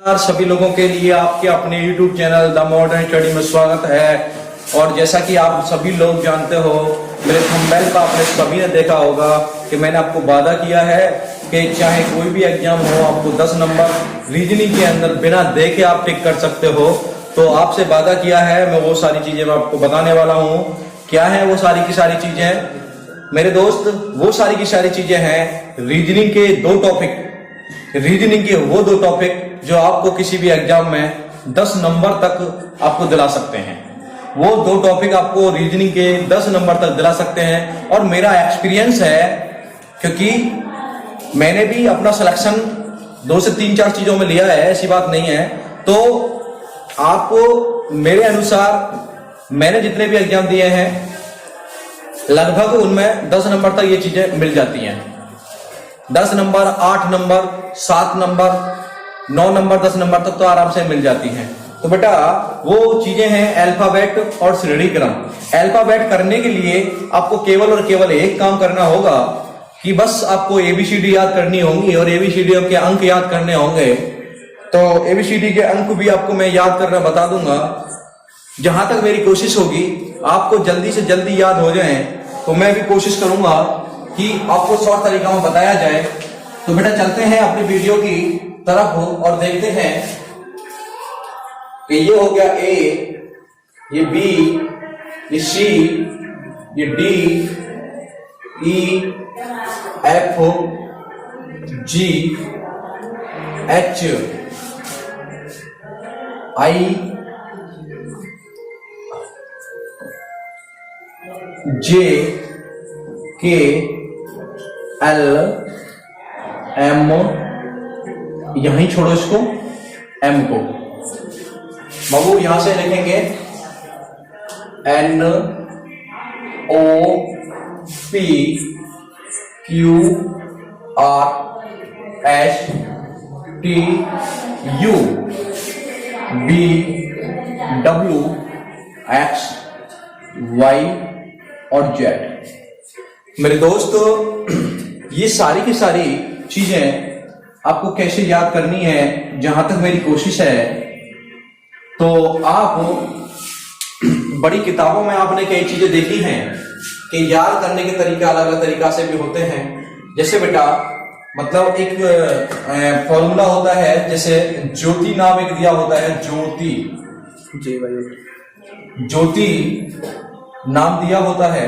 नमस्कार सभी लोगों के लिए आपके अपने YouTube channel the modern study में स्वागत है। और जैसा कि आप सभी लोग जानते हो, मेरे थंबनेल का आपने सभी ने देखा होगा कि मैंने आपको वादा किया है कि चाहे कोई भी एग्जाम हो, आपको 10 नंबर रीजनिंग के अंदर बिना देखे आप टिक कर सकते हो। तो आपसे वादा किया है, मैं वो सारी चीजें मैं आपको बताने वाला हूँ। क्या है वो सारी की सारी चीजें मेरे दोस्त? वो सारी की सारी चीजें हैं रीजनिंग के दो टॉपिक, रीजनिंग के वो दो टॉपिक जो आपको किसी भी एग्जाम में 10 नंबर तक आपको दिला सकते हैं। वो दो टॉपिक आपको रीजनिंग के 10 नंबर तक दिला सकते हैं। और मेरा एक्सपीरियंस है, क्योंकि मैंने भी अपना सिलेक्शन 2 से 3-4 चीजों में लिया है, ऐसी बात नहीं है। तो आपको मेरे अनुसार मैंने जितने भी एग्जाम दिए हैं लगभग उनमें 10 नंबर तक ये चीजें मिल जाती हैं। 10 number, 8 number, 7 number, 9 number, 10 number तक तो आराम से मिल जाती हैं। तो बेटा वो चीजें हैं अल्फाबेट और श्रेणी क्रम। अल्फाबेट करने के लिए आपको केवल और केवल एक काम करना होगा कि बस आपको एबीसीडी याद करनी होंगी और एबीसीडी के अंक याद करने होंगे। तो एबीसीडी के अंक भी आपको मैं याद करना बता दूंगा। जहां तक मेरी कोशिश होगी आपको जल्दी से जल्दी याद हो जाए, तो मैं भी कोशिश करूंगा कि आपको शॉर्ट तरीका में बताया जाए। तो बेटा चलते हैं अपनी वीडियो की तरफ और देखते हैं कि ये हो गया ए, ये बी, ये सी, ये डी, ई, एफ, जी, एच, आई, जे, के, एल, एम, यहीं छोड़ो इसको, एम को बाबू यहां से लिखेंगे N, O, P, Q, R, S, T, U, B, W, X, Y और जेड। मेरे दोस्तों ये सारी की सारी चीजें आपको कैसे याद करनी है, जहां तक मेरी कोशिश है, तो आप बड़ी किताबों में आपने कई चीजें देखी हैं कि याद करने के तरीका अलग अलग तरीका से भी होते हैं। जैसे बेटा मतलब एक फॉर्मूला होता है, जैसे ज्योति नाम एक दिया होता है, ज्योति, ज्योति नाम दिया होता है।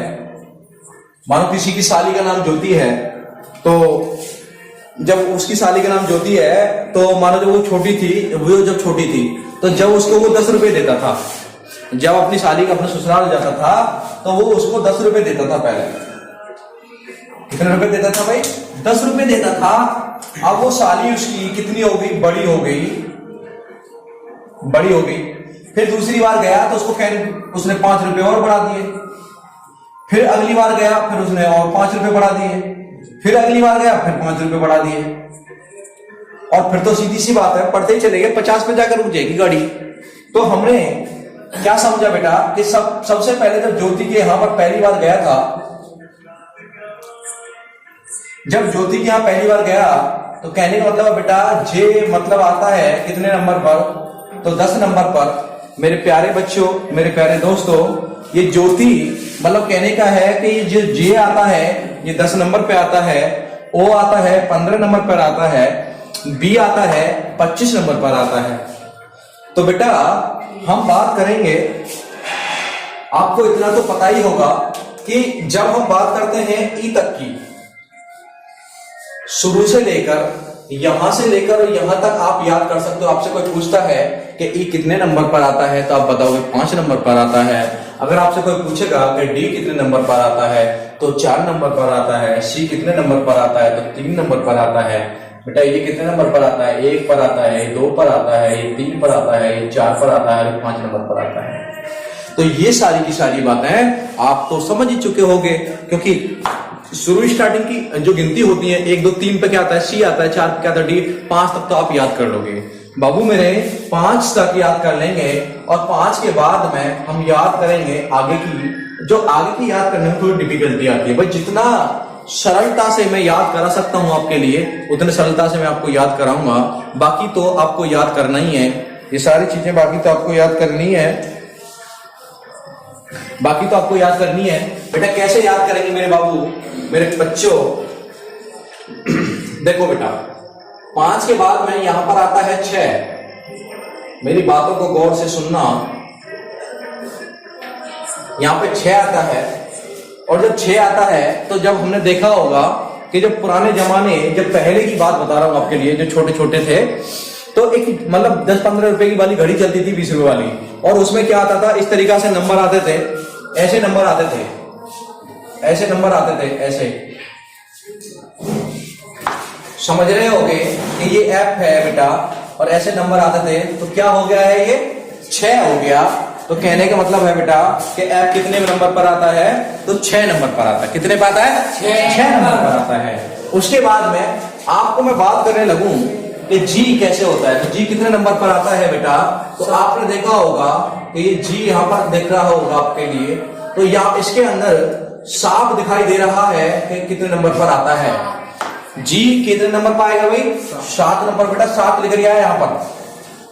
मानो किसी की साली का नाम ज्योति है, तो जब उसकी साली का नाम ज्योति है, तो मानो जब वो छोटी थी, वो जब छोटी थी तो जब उसको वो 10 रुपए देता था, जब अपनी साली का अपने ससुराल जाता था तो वो उसको 10 रुपए देता था। पहले कितने रुपए देता था भाई? 10 रुपए देता था। अब वो साली उसकी कितनी हो गई? बड़ी हो गई, बड़ी हो गई। फिर दूसरी बार गया तो उसको उसने 5 रुपए और बढ़ा दिए। फिर अगली बार गया, फिर उसने और 5 रुपए बढ़ा दिए। फिर अगली बार गया, फिर 5 रुपए बढ़ा दिए। और फिर तो सीधी सी बात है, पढ़ते ही चले गए, 50 पे जाकर रुक जाएगी गाड़ी। तो हमने क्या समझा बेटा कि सबसे पहले जब ज्योति के यहां पर पहली बार गया था, जब ज्योति के यहां पहली बार गया तो कहने का मतलब बेटा जे मतलब आता है कितने नंबर पर? तो 10 नंबर पर। मेरे प्यारे बच्चों, मेरे प्यारे दोस्तों, ये ज्योति मतलब कहने का है कि ये जो जे आता है ये 10 नंबर पे आता है, ओ आता है 15 नंबर पर आता है, बी आता है 25 नंबर पर आता है। तो बेटा हम बात करेंगे, आपको इतना तो पता ही होगा कि जब हम बात करते हैं ई तक की, शुरू से लेकर यहां से लेकर यहां तक आप याद कर सकते हो। आपसे कोई पूछता है कि ई कितने नंबर पर आता है, तो आप बताओगे 5 नंबर पर आता है। अगर आपसे कोई पूछेगा कि डी कितने नंबर पर आता है, तो 4 नंबर पर आता है। सी कितने नंबर पर आता है, तो 3 नंबर पर आता है। बेटा ये कितने नंबर पर आता है? 1 पर आता है, 2 पर आता है, ये 3 पर आता है, ये 4 पर आता है, 5 नंबर पर आता है। तो ये सारी की सारी बातें आप तो समझ ही चुके होंगे, क्योंकि शुरू स्टार्टिंग की जो गिनती होती है 1 2 3 पे क्या आता है? सी आता है, 4 पे क्या आता है? डी, 5 तक तो आप याद कर लोगे बाबू मेरे। 5 तक याद कर लेंगे और 5 के बाद में हम याद करेंगे आगे की, जो आगे की याद करने में थोड़ी डिफिकल्टी आती है भाई। जितना सरलता से मैं याद करा सकता हूं आपके लिए, उतने सरलता से मैं आपको याद कराऊंगा। बाकी तो आपको याद करना ही है, ये सारी चीजें बाकी तो आपको याद करनी है, बाकी तो आपको याद करनी है। बेटा कैसे याद करेंगे मेरे बाबू, मेरे बच्चों? देखो बेटा, 5 के बाद में यहां पर आता है 6। मेरी बातों को गौर से सुनना। यहां पे 6 आता है, और जब 6 आता है तो जब हमने देखा होगा कि जब पुराने जमाने, जब पहले की बात बता रहा हूं आपके लिए, जो छोटे छोटे थे, तो एक मतलब 10-15 रुपए की वाली घड़ी चलती थी, 20 रुपए वाली, और उसमें क्या आता था, इस तरीका से नंबर आते थे, ऐसे नंबर आते थे, ऐसे नंबर आते थे, ऐसे। समझ रहे होगे कि ये ऐप है बेटा, और ऐसे नंबर आते थे, तो क्या हो गया है, ये 6 हो गया। तो कहने का मतलब है बेटा कि ऐप कितने नंबर पर आता है, तो 6 नंबर पर आता है। कितने पर आता है? 6 नंबर पर आता है। उसके बाद में आपको मैं बात करने लगूं कि जी कैसे होता है, तो जी कितने नंबर पर आता है बेटा, तो आपने देखा होगा कि ये जी यहां पर दिख रहा होगा आपके लिए, तो यहाँ इसके अंदर साफ दिखाई दे रहा है कि कितने नंबर पर आता है। जी कितने नंबर पर आएगा भाई? 7 नंबर बेटा, 7 लिख दिया है यहां पर।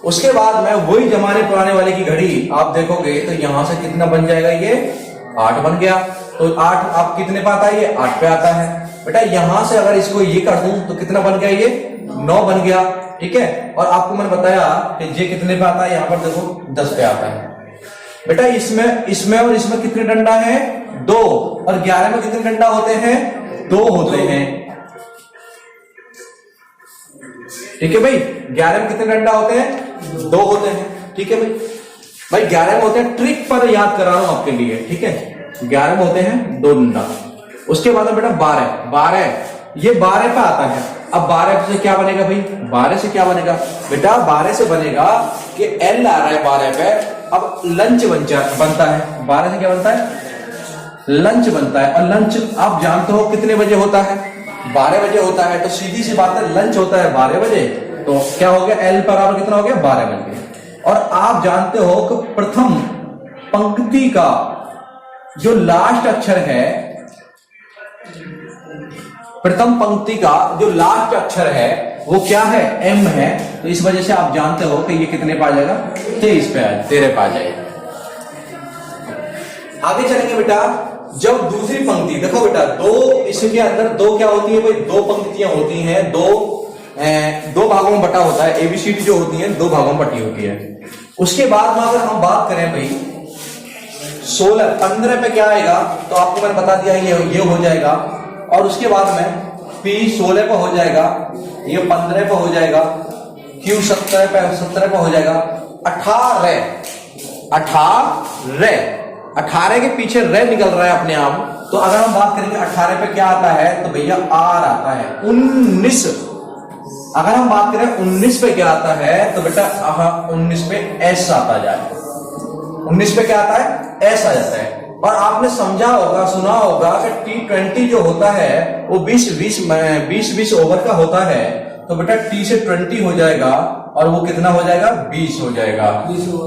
उसके बाद में वही जमाने पुराने वाले की घड़ी आप देखोगे तो यहां से कितना बन जाएगा, ये 8 बन गया। तो 8 आप कितने पे आता है, ये 8 पे आता है बेटा। यहां से अगर इसको ये कर दूं तो कितना बन गया, ये 9 बन गया, ठीक है। और आपको मैंने बताया कि जे कितने पे आता है, यहां पर देखो 10 पे आता है बेटा। इसमें और इसमें कितने डंडा है? 2, और 11 में कितने डंडा होते हैं? 2 होते हैं, ठीक है भाई। 11 में कितने डंडा होते हैं? 2 होते हैं, ठीक है भाई 11 में होते हैं, ट्रिक पर याद करा रहा हूं आपके लिए, ठीक है। 11 में होते हैं 2 डंडा। उसके बाद बेटा 12, ये 12 पे आता है। अब 12 से क्या बनेगा भाई? 12 से क्या बनेगा बेटा? 12 से बनेगा कि एल आ रहा है 12 पे, अब लंच बनता है। 12 से क्या बनता है? लंच बनता है। और लंच आप जानते हो कितने बजे होता है? 12 बजे होता है। तो सीधी सी बात है, लंच होता है 12 बजे, तो क्या हो गया, एल बराबर कितना हो गया? 12 बजे। और आप जानते हो कि प्रथम पंक्ति का जो लास्ट अक्षर है, प्रथम पंक्ति का जो लास्ट अक्षर है वो क्या है? एम है। तो इस वजह से आप जानते हो कि ये कितने पे आ जाएगा? 23 पे, 13 पे आ जाएगा। आगे चलेंगे बेटा। जब दूसरी पंक्ति देखो बेटा, 2 इसके अंदर 2 क्या होती है भाई? 2 पंक्तियां होती हैं, 2 भागों में बटा होता है। एबीसीडी जो होती है 2 भागों में बटी होती है। उसके बाद में अगर हम बात करें भाई 15 पे क्या आएगा, तो आपको मैंने बता दिया ये हो जाएगा। और उसके बाद में P 16 पे हो जाएगा, ये 15 पे हो जाएगा, Q 17 पे हो जाएगा। 18 के पीछे रे निकल रहा है अपने आप। तो अगर हम बात करेंगे 18 पे क्या आता है, तो भैया आर आता है। 19 अगर हम बात करें 19 पे क्या आता है, तो बेटा 19 पे एस आता जाए। 19 पे क्या आता है? एस आ जाता है। और आपने समझा होगा, सुना होगा कि T20 जो होता है वो 20 ओवर का होता है। तो बेटा T से 20 हो जाएगा, और वो कितना हो जाएगा? 20 हो जाएगा।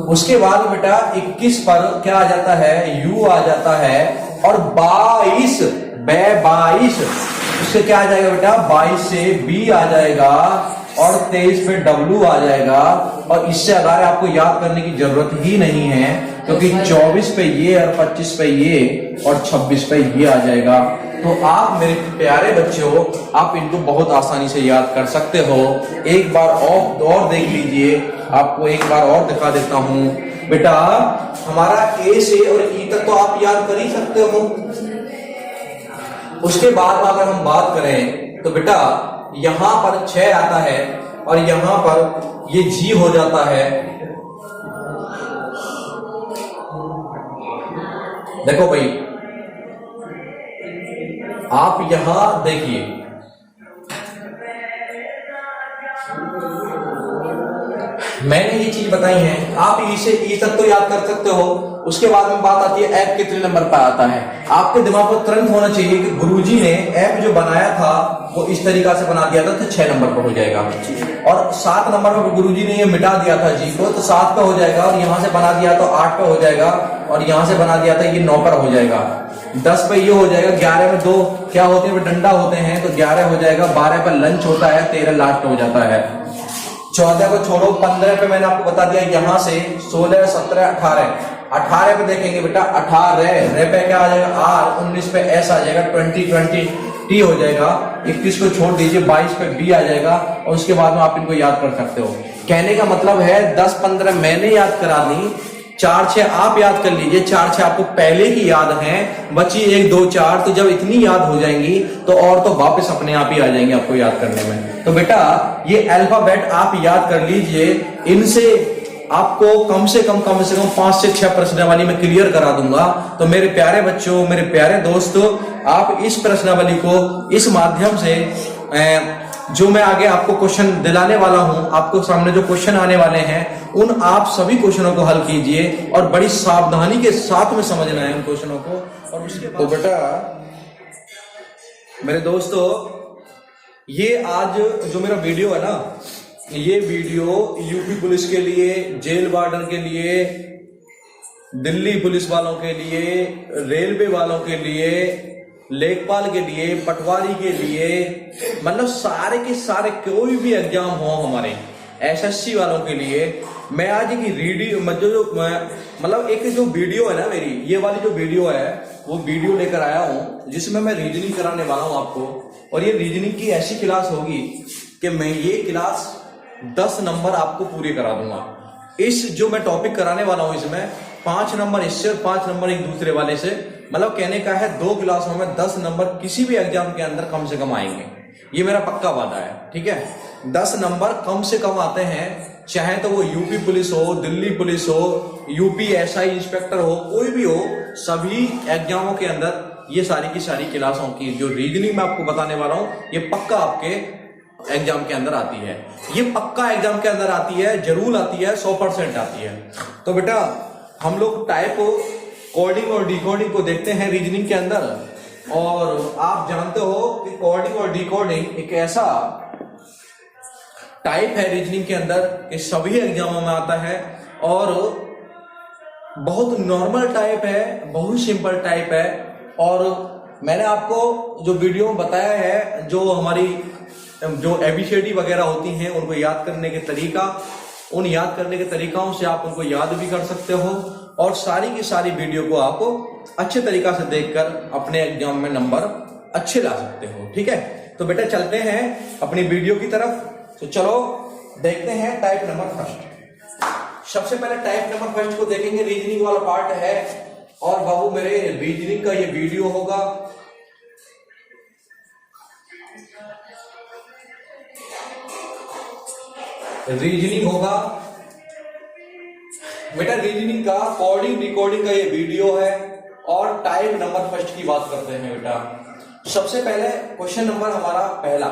उसके बाद बेटा 21 पर क्या आ जाता है? यू आ जाता है। और 22 उससे क्या आ जाएगा बेटा? 22 से बी आ जाएगा, और 23 पे डब्ल्यू आ जाएगा। और इससे अगर आपको याद करने की जरूरत ही नहीं है, क्योंकि 24 पे ये, और 25 पे ये, और 26 पे ये आ जाएगा। तो आप मेरे प्यारे बच्चों, आप इनको बहुत आसानी से याद कर सकते हो। एक बार और देख लीजिए, आपको एक बार और दिखा देता हूं बेटा। हमारा ए से और ई तक तो आप याद कर ही सकते हो। उसके बाद अगर हम बात करें तो बेटा यहां पर 6 आता है, और यहां पर ये जी हो जाता है। देखो भाई, आप यहां देखिए, मैंने ये चीज बताई है। आप ई से ई तक तो याद कर सकते हो, उसके बाद में बात आती है ऐप कितने नंबर पर आता है। आपके दिमाग में तुरंत होना चाहिए कि गुरुजी ने ऐप जो बनाया था वो इस तरीका से बना दिया था तो 6 नंबर पर हो जाएगा, और 7 नंबर पर गुरुजी ने ये मिटा दिया था जी को तो 7 पे हो जाएगा, और यहाँ से बना दिया तो 8 पे हो जाएगा, और यहाँ से बना दिया था ये 9 पर हो जाएगा, 10 पे ये हो जाएगा, 11 में 2 क्या होते हैं डंडा होते हैं तो 11 हो जाएगा, 12 पर लंच होता है, 13 लास्ट हो जाता है, 14 को छोड़ो, 15 पे मैंने आपको बता दिया यहाँ से 16, 17, 18 पे देखेंगे बेटा 18 रे पे क्या आ जाएगा आर, 19 पे एस आ जाएगा, 20 टी हो जाएगा, 21 को छोड़ दीजिए 22 पे बी आ जाएगा, और उसके बाद में आप इनको याद कर सकते हो। कहने का मतलब है 10-15 मैंने याद करा दी, 4-6 आप याद कर लीजिए, 4-6 आपको पहले की याद हैं, बची 1-2-4, तो जब इतनी याद हो जाएंगी तो और तो वापस अपने आप ही आ जाएंगे आपको याद करने में। तो बेटा ये अल्फाबेट आप याद कर लीजिए, इनसे आपको कम से कम 5 से 6 प्रश्नावली में क्लियर करा दूंगा। तो मेरे प्यारे बच्चों, मेरे प्यारे दोस्तों, आप इस प्रश्नावली को इस माध्यम से जो मैं आगे आपको क्वेश्चन दिलाने वाला हूं, आपको सामने जो क्वेश्चन आने वाले हैं उन आप सभी क्वेश्चनों को हल कीजिए और बड़ी सावधानी के साथ में समझना है उन क्वेश्चनों को। और उसके बाद तो बेटा मेरे दोस्तों, ये आज जो मेरा वीडियो है ना, ये वीडियो यूपी पुलिस के लिए, जेल वार्डन के लिए, दिल्ली पुलिस वालों के लिए, रेलवे वालों के लिए, लेखपाल के लिए, पटवारी के लिए, मतलब सारे के सारे कोई भी एग्जाम हो हमारे एसएससी वालों के लिए, मैं आज की रीडिंग मतलब एक जो वीडियो है ना मेरी, ये वाली जो वीडियो है वो वीडियो लेकर आया हूं जिसमें मैं रीजनिंग कराने वाला हूं आपको। और ये रीजनिंग की ऐसी क्लास होगी कि मैं ये क्लास 10 नंबर आपको पूरे करा दूंगा। इस जो मैं टॉपिक कराने वाला हूं इसमें 5 नंबर इससे और 5 नंबर एक दूसरे वाले से, मतलब कहने का है 2 क्लासों में 10 नंबर किसी भी एग्जाम के अंदर कम से कम आएंगे, ये मेरा पक्का वादा है, ठीक है। 10 नंबर कम से कम आते हैं, चाहे तो वो यूपी पुलिस हो, दिल्ली पुलिस हो, यूपी एसआई इंस्पेक्टर हो, कोई भी हो, सभी एग्जामों के अंदर ये सारी की सारी क्लासों की जो रीजनिंग मैं आपको बताने वाला हूं ये पक्का आपके एग्जाम के अंदर आती है, ये पक्का एग्जाम के अंदर आती है, जरूर आती है, 100% आती है। तो बेटा हम लोग टाइप कोडिंग और डिकोडिंग को देखते हैं रीजनिंग के अंदर, और आप जानते हो कि कोडिंग और डिकोडिंग एक ऐसा टाइप है रीजनिंग के अंदर कि सभी एग्जामों में आता है, और बहुत नॉर्मल टाइप है, बहुत सिंपल टाइप है। और मैंने आपको जो वीडियो में बताया है, जो हमारी जो एबीसीडी वगैरह होती हैं उनको याद करने के तरीका, उन याद करने के तरीकाओं से आप उनको याद भी कर सकते हो, और सारी की सारी वीडियो को आप अच्छे तरीका से देखकर अपने एग्जाम में नंबर अच्छे ला सकते हो, ठीक है। तो बेटा चलते हैं अपनी वीडियो की तरफ। तो चलो देखते हैं टाइप नंबर फर्स्ट। सबसे पहले टाइप नंबर फर्स्ट को देखेंगे, रीजनिंग वाला पार्ट है, और बाबू मेरे रीजनिंग का ये वीडियो होगा। रीजनिंग होगा बेटा, रीजनिंग का कोडिंग रिकॉर्डिंग का ये वीडियो है, और टाइप नंबर फर्स्ट की बात करते हैं बेटा। सबसे पहले क्वेश्चन नंबर हमारा पहला,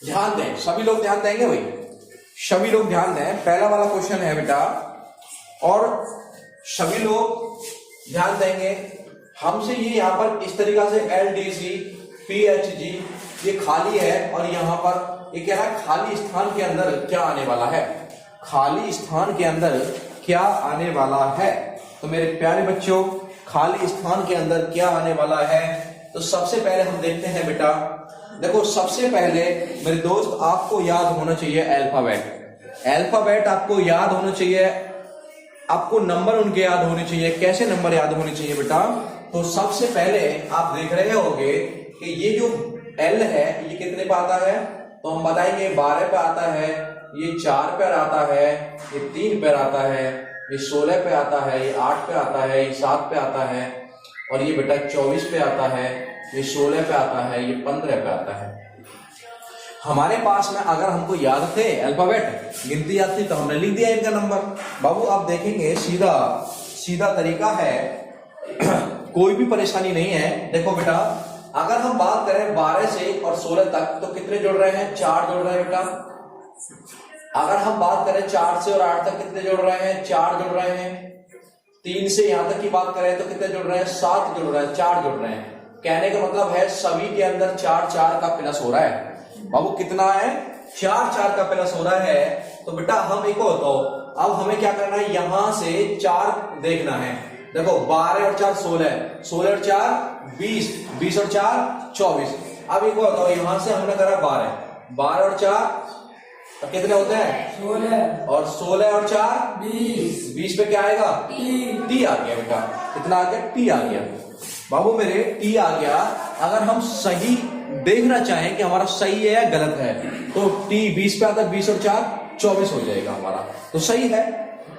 ध्यान दें सभी लोग, ध्यान देंगे भाई, सभी लोग ध्यान दें। पहला वाला क्वेश्चन है बेटा, और सभी लोग ध्यान देंगे। हमसे ये यहाँ पर इस तरीका से LDC PHG ये खाली है, और यहाँ पर ये कह रहा है खाली स्थान के अंदर क्या आने वाला है, खाली स्थान के अंदर क्या आने वाला है। तो मेरे प्यारे बच्चों, खाली स्थान के अंदर क्या आने वाला है, तो सबसे पहले हम देखते हैं बेटा। देखो सबसे पहले मेरे दोस्त आपको याद होना चाहिए अल्फाबेट, अल्फाबेट आपको याद होना चाहिए, आपको नंबर उनके याद होने चाहिए। कैसे नंबर याद होने चाहिए बेटा, तो सबसे पहले आप देख रहे होंगे कि ये जो L है ये कितने पे आता है, तो हम बताएंगे 12 पे आता है, ये 4 पे आता है, ये 3 पे आता है, ये 16 पे आता है, ये 8 पे आता है, ये 7 पे आता है, और ये बेटा 24 पे आता है, ये 16 पे आता है, ये 15 पे आता है। हमारे पास में अगर हमको याद थे अल्फाबेट, गिनती याद थी, तो हमने लिख दिया इनका नंबर। बाबू आप देखेंगे सीधा सीधा तरीका है, कोई भी परेशानी नहीं है। देखो बेटा, अगर हम बात करें 12 से और 16 तक, तो कितने जोड़ रहे हैं, 4 जोड़ रहे हैं बेटा। अगर हम बात करें 4 से और 8 तक, कितने जोड़ रहे हैं, 4 जोड़ रहे हैं। 3 से यहां तक की बात करें तो कितने जुड़ रहे हैं, 7 जुड़ रहे हैं, 4 जुड़ रहे हैं। कहने का मतलब है सभी के अंदर 4 का प्लस हो रहा है। बाबू कितना है, 4 का प्लस हो रहा है। तो बेटा हम एक और बताओ, अब हमें क्या करना है, यहां से 4 देखना है। देखो 12 और 4 16, 16 और 4 20, 20 और 4 24। अब एक और बताओ, यहां से हमने करा 12, 12 और 4 तो कितने होते हैं, 16 और 16 और 4 20 20 पे क्या आएगा, टी आ गया बेटा। कितना आ गया, टी आ गया। बाबू मेरे टी आ गया। अगर हम सही देखना चाहें कि हमारा सही है या गलत है, तो टी 20 पे आता है, 20 और 4 24 हो जाएगा हमारा, तो सही है।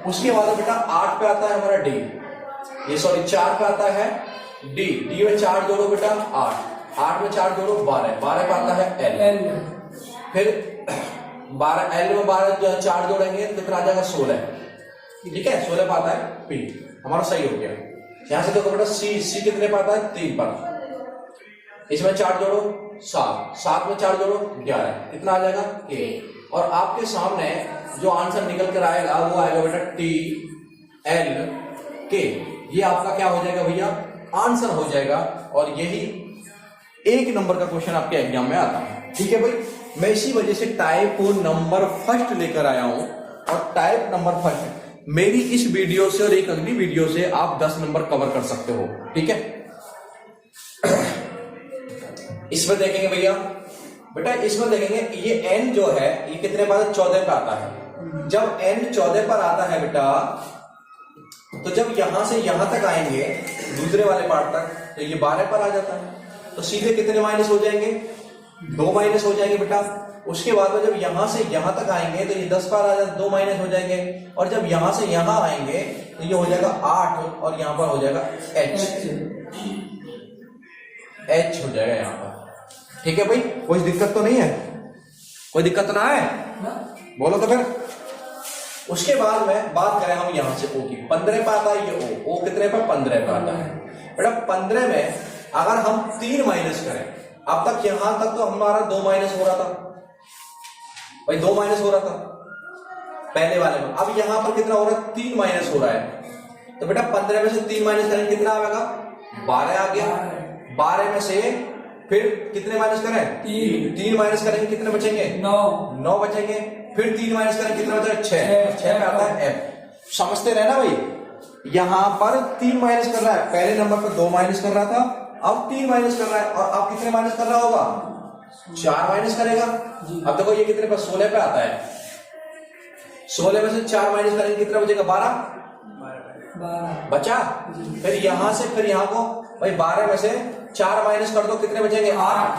उसके बाद बेटा 8 पे आता है हमारा डी, ये सॉरी 4 पे आता है डी, डी में 4 जोड़ो बेटा 8, 8 में 4 जोड़ो 12, 12 पे आता है एल, फिर 12 एल में 12 4 जोड़ेंगे तो फिर आ जाएगा 16, ठीक है, 16 पे आता है पी, हमारा सही हो गया। यहां से देखो बेटा सी कितने पे आता है, 3 पर, इसमें 4 जोड़ो 7, 7 में 4 जोड़ो 11, कितना आ जाएगा के। और आपके सामने जो आंसर निकल कर आएगा वो आएगा बेटा टी एल के। ये आपका क्या हो जाएगा भैया, आंसर हो जाएगा। और यही 1 नंबर का क्वेश्चन आपके एग्जाम में आता है, ठीक है भाई। मैं इसी वजह से टाइप नंबर फर्स्ट लेकर आया हूं, और टाइप नंबर फर्स्ट मेरी इस वीडियो से और एक अगली वीडियो से आप 10 नंबर कवर कर सकते हो, ठीक है। इसमें देखेंगे भैया, बेटा इसमें देखेंगे ये n जो है ये कितने पर, 14 पर आता है। जब n 14 पर आता है बेटा, तो जब यहां से यहां तक आएंगे दूसरे वाले पार्ट तक, तो ये 12 पर आ जाता है। तो सीधे कितने माइनस हो जाएंगे, 2 माइनस हो जाएंगे बेटा। उसके बाद में जब यहां से यहां तक आएंगे तो ये 10 पर आ जाए, 2 माइनस हो जाएंगे। और जब यहां से यहां आएंगे तो ये हो जाएगा 8, और यहां पर हो जाएगा h हो जाएगा यहां पर, ठीक है भाई। कोई दिक्कत तो नहीं है, कोई दिक्कत तो ना है, बोलो तो फिर। उसके बाद में बात करें हम यहां से ओ की, 15 पे आता है ये ओ कितने पे, 15 पे आता है बेटा। 15 में अगर हम 3 माइनस करें, अब तक यहां तक तो हमारा 2 माइनस हो रहा था भाई, 2 माइनस हो रहा था पहले वाले में। अब यहां पर कितना हो रहा है, 3 माइनस हो रहा है। तो बेटा 15 में से 3 माइनस करेंगे कितना आएगा, 12 आ गया। 12 में से फिर कितने माइनस करें, 3 माइनस करेंगे कितने बचेंगे, 9 बचेंगे। फिर 3 माइनस करेंगे कितने बचेगा, 6 पे आता है एफ। समझते रहे ना भाई, यहां पर 3 माइनस कर रहा है, पहले नंबर पर 2 माइनस कर रहा था, अब 3 माइनस कर रहा है। और अब कितने माइनस कर रहा होगा, 4 माइनस करेगा। अब देखो ये कितने पर, 16 पे आता है। 16 में से 4 माइनस करेंगे कितना बचेगा, 12 बचा। फिर यहां से फिर यहां को भाई 12 में से 4 माइनस कर दो, कितने बचेंगे, 8।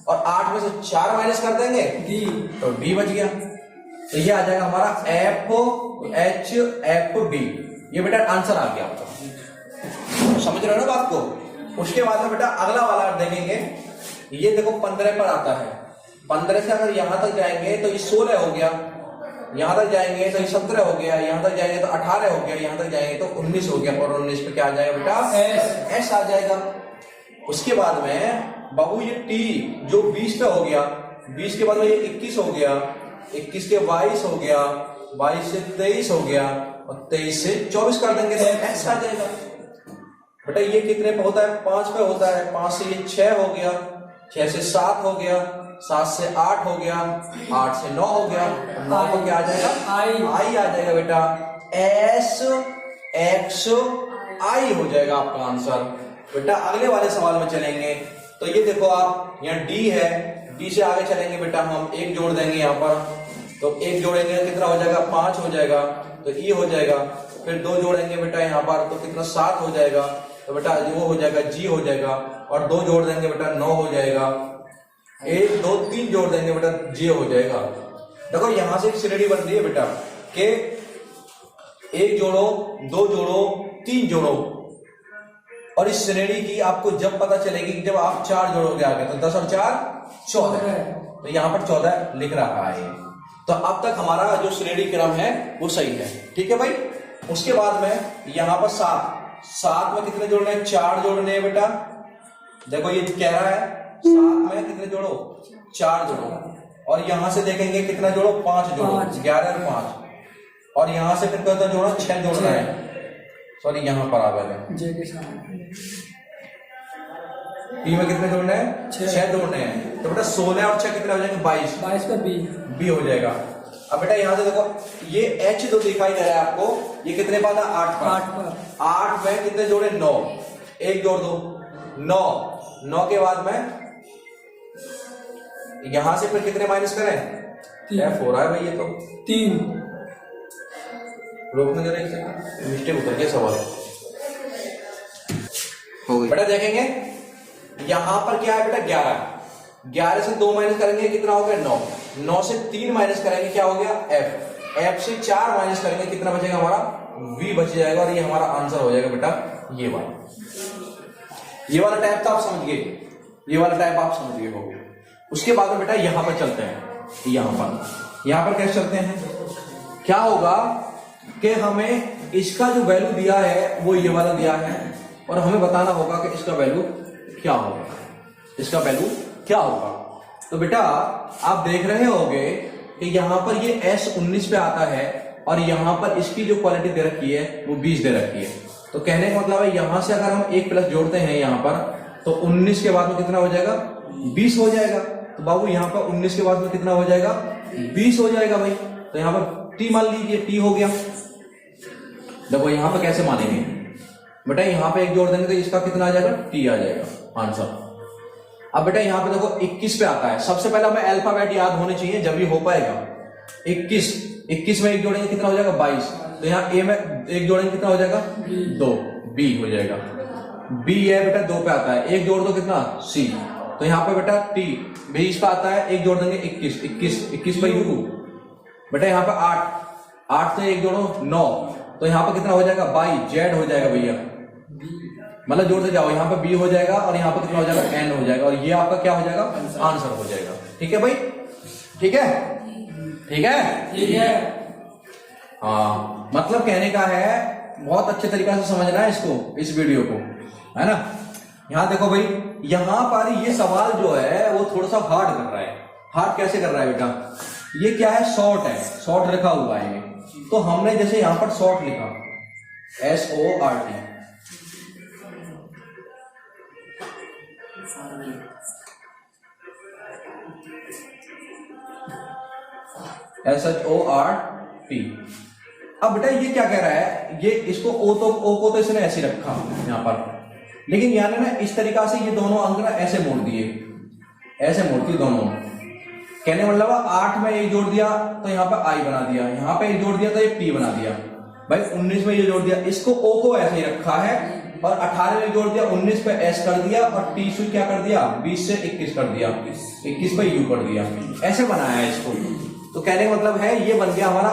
और 8 में से 4 माइनस कर देंगे डी, तो डी बच गया। तो ये आ जाएगा हमारा FHFD। ये बेटा आंसर आ गया आपका, समझ रहे हो ना बात को। उसके बाद में बेटा अगला वाला देखेंगे, ये देखो 15 पर आता है। 15 से अगर यहां तक जाएंगे तो ये 16 हो गया, यहां तक जाएंगे तो ये 17 हो गया, यहां तक जाएंगे तो 18 हो गया, यहां तक जाएंगे तो 19 हो गया। और 19 पे क्या आ जाएगा बेटा, एस आ जाएगा। उसके बाद में बाबू ये टी जो 20 पे हो गया, 20 के बाद में ये 21 हो गया, 21 के 22 हो गया, 22 से 23 हो गया, और 23 से 24 कर देंगे तो एस आ जाएगा। बेटा ये कितने पे होता है, 5 पे होता है। 5 से ये 6 हो गया, 6 से 7 हो गया, 7 से 8 हो गया, 8 से 9 हो गया, 9 को क्या आ जाएगा, आई आ जाएगा बेटा। एस एक्स आई हो जाएगा आपका आंसर। बेटा अगले वाले सवाल में चलेंगे, तो ये देखो आप यहाँ डी है, डी से आगे चलेंगे बेटा हम 1 जोड़ देंगे यहाँ पर, तो 1 जोड़ेंगे कितना हो जाएगा, 5 हो जाएगा, तो ई हो जाएगा। फिर 2 जोड़ेंगे बेटा यहाँ पर तो कितना 7 हो जाएगा, तो बेटा वो हो जाएगा जी हो जाएगा। और 2 जोड़ देंगे बेटा 9 हो जाएगा। 1 2 3 जोड़ देंगे बेटा जे हो जाएगा। देखो यहां से एक श्रेणी बन रही है बेटा कि 1 जोड़ो, 2 जोड़ो, 3 जोड़ो, और इस श्रेणी की आपको जब पता चलेगी कि जब आप 4 जोड़ोगे आगे, तो 10 और 4 14, तो यहां पर 14 लिख रहा है। तो अब तक हमारा जो श्रेणी क्रम है वो सही है, ठीक है भाई। उसके बाद में यहां पर 7 में कितने जोड़ने हैं, 4 जोड़ने हैं बेटा। देखो ये कह रहा है 7 में कितने जोड़ो, 4 जोड़ो। और यहां से देखेंगे कितना जोड़ो, 5 जोड़ो, 11 और 5। और यहां से फिर कितना जोड़ो, 6 जोड़ना है। सॉरी यहाँ पर आ गए जे के सामने पी में कितने जोड़ने हैं? 6 जोड़ने हैं। तो बेटा 16 और 6 कितने हो जाएंगे? 22। 22 का बी हो जाएगा। अब बेटा यहाँ से देखो ये H जो दिखाई दे रहा है आपको, ये कितने पाता? 8 पर। 8 में कितने जोड़े? 9। एक जोड़ दो 9 के बाद में यहां से फिर कितने माइनस करें? F हो रहा है भाई ये तो 3। रोकने जरा एक सेकंड, मिस्टेक उतर गया सवाल हो गई। बेटा देखेंगे यहां पर क्या है बेटा? 11 से 2 माइनस करेंगे कितना हो गया? 9 से 3 माइनस करेंगे क्या हो गया? F से 4 माइनस करेंगे कितना बचेगा हमारा? V बच जाएगा और ये हमारा आंसर हो जाएगा बेटा ये वाला टाइप तो आप समझ गए, ये वाला टाइप आप समझ गए होंगे। उसके बाद में बेटा यहां पर चलते हैं। यहां पर कैसे चलते हैं? क्या होगा कि हमें इसका जो वैल्यू दिया है वो ये वाला दिया है और हमें बताना होगा कि इसका वैल्यू क्या होगा। तो बेटा आप देख रहे होगे कि यहां पर ये S19 पे आता है और यहां पर इसकी जो क्वालिटी दे रखी है वो 20 दे रखी है। तो कहने का मतलब है यहां से अगर हम एक प्लस जोड़ते हैं यहां पर तो 19 के बाद में कितना हो जाएगा? 20 हो जाएगा। तो बाबू यहां पर 19 के बाद में कितना हो जाएगा? 20 हो जाएगा भाई। तो यहां पर T मान लीजिए, T हो गया। देखो यहां पर कैसे मानेंगे बेटा? यहां पे एक जोड़ देंगे तो इसका कितना आ जाएगा? T आ जाएगा आंसर। अब बेटा यहां पे देखो 21 पे आता है। सबसे पहले हमें अल्फाबेट याद होने चाहिए जब ये हो पाएगा। 21 में एक जोड़ेंगे कितना हो जाएगा? 22। तो यहाँ A में एक जोड़ेंगे कितना हो जाएगा? 2। B हो जाएगा। B है बेटा 2 पे आता है, एक जोड़ दो कितना? C। तो यहाँ पे बेटा T 20 पे आता है, एक जोड़ देंगे 21 पे U। बेटा यहाँ पे 8 से एक जोड़ो 9। तो यहाँ पे कितना हो जाएगा? 22 Z हो जाएगा भैया, मतलब जोड़ते जाओ। यहाँ पे B हो जाएगा और यहाँ पे कितना हो जाएगा? N हो जाएगा और ये आपका क्या हो जाएगा? आंसर हो जाएगा। ठीक है भाई? ठीक है। हाँ, मतलब कहने का है बहुत अच्छे तरीके से समझना है इसको, इस वीडियो को, है ना। यहाँ देखो भाई, यहाँ पर ये सवाल जो है वो थोड़ा सा हार्ड कर रहा है। हार्ड कैसे कर रहा है बेटा? ये क्या है? शॉर्ट है, शॉर्ट लिखा हुआ है। तो हमने जैसे यहाँ पर शॉर्ट लिखा SORT, SHORT। अब बेटा ये क्या कह रहा है? ये इसको ओ को तो इसने ऐसे रखा यहां पर, लेकिन यानी ना इस तरीका से ये दोनों अंक ना ऐसे मोड़ दिए, ऐसे मोड़ दिए दोनों। कहने मतलब 8 में एक जोड़ दिया तो यहाँ पे I बना दिया, यहाँ पे एक जोड़ दिया तो ये P बना दिया। भाई 19 में ये जोड़ दिया, इसको O को ऐसे ही रखा है और 18 में जोड़ दिया, 19 पे S कर दिया और T से क्या कर दिया? 20 से 21 कर दिया, 21 पे U कर दिया, ऐसे बनाया है इसको। तो कहने का मतलब है ये बन गया हमारा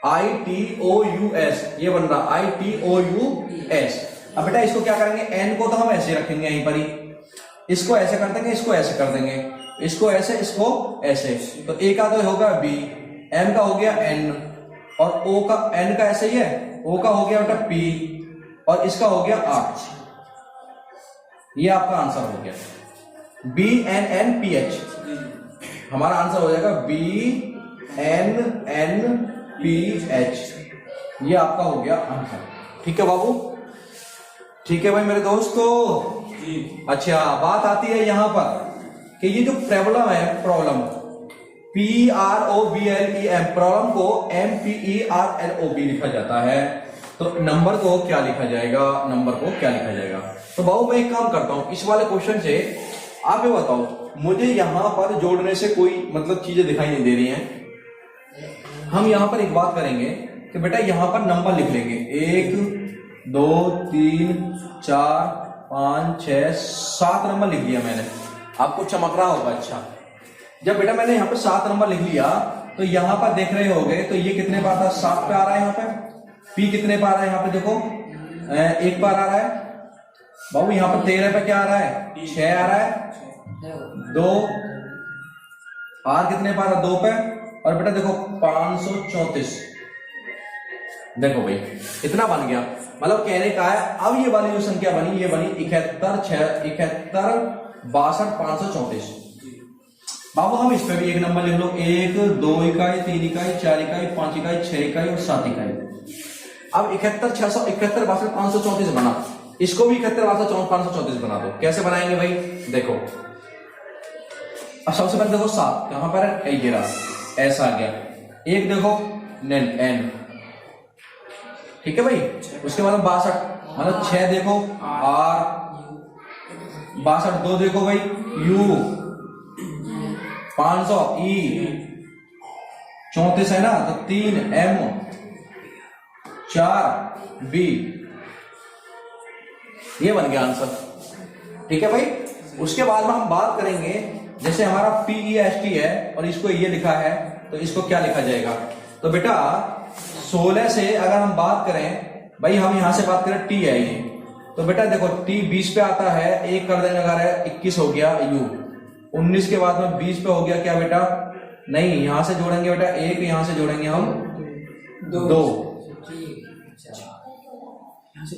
ITOUS, ये बन रहा ITOUS। अब बेटा इसको क्या करेंगे? N को तो हम ऐसे रखेंगे यहीं पर ही, इसको ऐसे कर देंगे, इसको ऐसे कर देंगे, इसको ऐसे, इसको ऐसे। तो A का तो होगा B, M का हो गया N और O का, N का ऐसे ही है, O का हो गया बेटा P और इसका हो गया 8। ये आपका आंसर हो गया BNNPH। हमारा आंसर हो जाएगा BNNPH। ये आपका हो गया आंसर। ठीक है बाबू? ठीक है भाई मेरे दोस्तों। अच्छा, बात आती है यहां पर कि ये जो प्रॉब्लम है, प्रॉब्लम PROBLEM, प्रॉब्लम को MPERLOB लिखा जाता है। तो नंबर को क्या लिखा जाएगा? तो बाबू मैं एक काम करता हूं, इस वाले क्वेश्चन से आप ये बताओ, मुझे यहां पर जोड़ने से कोई मतलब चीजें दिखाई नहीं दे रही हैं। हम यहां पर एक बात करेंगे कि बेटा यहां पर नंबर लिख लेंगे, 1 2 3 4 5 6 7 नंबर लिख दिया मैंने। आपको चमक रहा होगा। अच्छा, जब बेटा मैंने यहाँ पे 7 नंबर लिख लिया तो यहाँ पर देख रहे होगे तो ये कितने बार था? 7 पे आ रहा है। यहाँ पे P कितने पर आ रहा है? यहाँ पे देखो 1 बार आ रहा है बाबू। यहाँ पर 13 पे क्या आ रहा है? 6 आ रहा है। 2 R कितने पर आ रहा है? 2 पे। और बेटा देखो 534। देखो भाई इतना बन गया। मतलब कहने का है अब ये वाली जो संख्या बनी, ये बनी 71 62 534। बाबू हम इस पे भी एक नंबर लिख लो, 1 2 इकाई 3 इकाई 4 इकाई 5 इकाई 6 इकाई और 7 इकाई। अब 71 671 62 534 बना, इसको भी 71 62 534 बना दो। कैसे बनाएंगे भाई, देखो अब सबसे पहले देखो 7 कहां पर है, ये रहा, ऐसा आ गया। एक देखो एन, ठीक है भाई। उसके बाद 62 मतलब 6 देखो आर, 62 2 देखो भाई यू, 500 ई, 34 है ना तो 3 एम, 4 बी, ये बन गया आंसर, ठीक है भाई। उसके बाद में हम बात करेंगे, जैसे हमारा PEST है और इसको ये लिखा है तो इसको क्या लिखा जाएगा। तो बेटा 16 से अगर हम बात करें भाई, हम यहां से बात करें T है ये, तो बेटा देखो T 20 पे आता है, एक कर देंगे अगर है 21 हो गया U, 19 के बाद में 20 पे हो गया क्या बेटा, नहीं यहां से जोड़ेंगे बेटा एक, यहां से जोड़ेंगे हम 2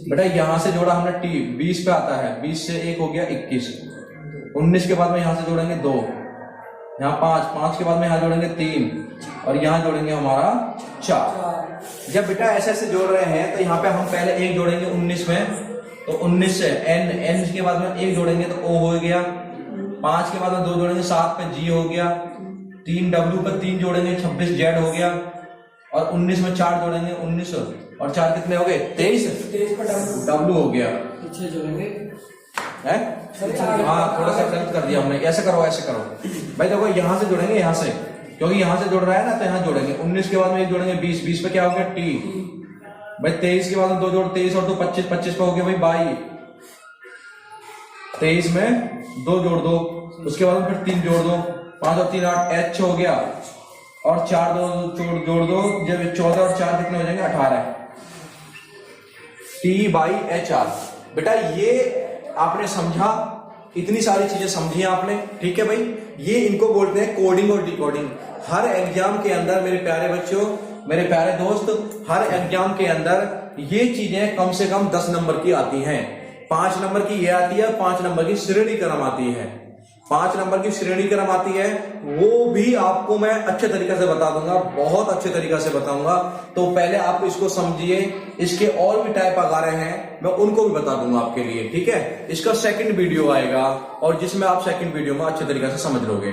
बेटा, यहां से जोड़ा हमने T 20 पे आता है, 20 से एक हो गया 21, 19 के बाद में यहां से जोड़ेंगे 2, यहाँ 5 के बाद में यहां जोड़ेंगे 3 और यहां जोड़ेंगे हमारा 4। जब बेटा ऐसे ऐसे जोड़ रहे हैं तो यहाँ पे हम पहले एक जोड़ेंगे 19 में, तो 19 से n के बाद में एक जोड़ेंगे तो O हो गया, 5 के बाद में 2 जोड़ेंगे 7 पे G हो गया, 3 W पे 3 जोड़ेंगे 26 Z हो गया, और 19 में 4 जोड़ेंगे 19 और 4 कितने हो गए 23 W हो गया, पीछे जोड़ेंगे है। हाँ थोड़ा सा गलत कर दिया हमने, ऐसे करो ऐसे करो भाई। देखो यहाँ से जोड़ेंगे, यहाँ से, क्योंकि यहाँ से जोड़ रहा है ना तो यहाँ जोड़ेंगे। 19 के बाद में एक जोड़ेंगे 20, 20 पे क्या हो गया T भाई, 23 के बाद में 2 जोड़ 23 और 2 25, 25 पे हो गया भाई 22, 23 में 2 जोड़ दो, उसके बाद में फिर 3 जोड़ दो, 5 और 3 8 H हो गया, और 4 जोड़ दो, जब 14 और 4 कितने हो जाएंगे 18, T/HR। बेटा ये आपने समझा, इतनी सारी चीजें समझी आपने, ठीक है भाई। ये इनको बोलते हैं कोडिंग और डिकोडिंग। हर एग्जाम के अंदर मेरे प्यारे बच्चों, मेरे प्यारे दोस्त, हर एग्जाम के अंदर ये चीजें कम से कम 10 नंबर की आती हैं। 5 नंबर की ये आती है, 5 नंबर की श्रेणी क्रम आती है, 5 नंबर की श्रेणी क्रम आती है, वो भी आपको मैं अच्छे तरीके से बता दूंगा, बहुत अच्छे तरीके से बताऊंगा। तो पहले आप इसको समझिए, इसके और भी टाइप आ रहे हैं, मैं उनको भी बता दूंगा आपके लिए, ठीक है। इसका सेकंड वीडियो आएगा और जिसमें आप सेकंड वीडियो में अच्छे तरीके से समझ लोगे।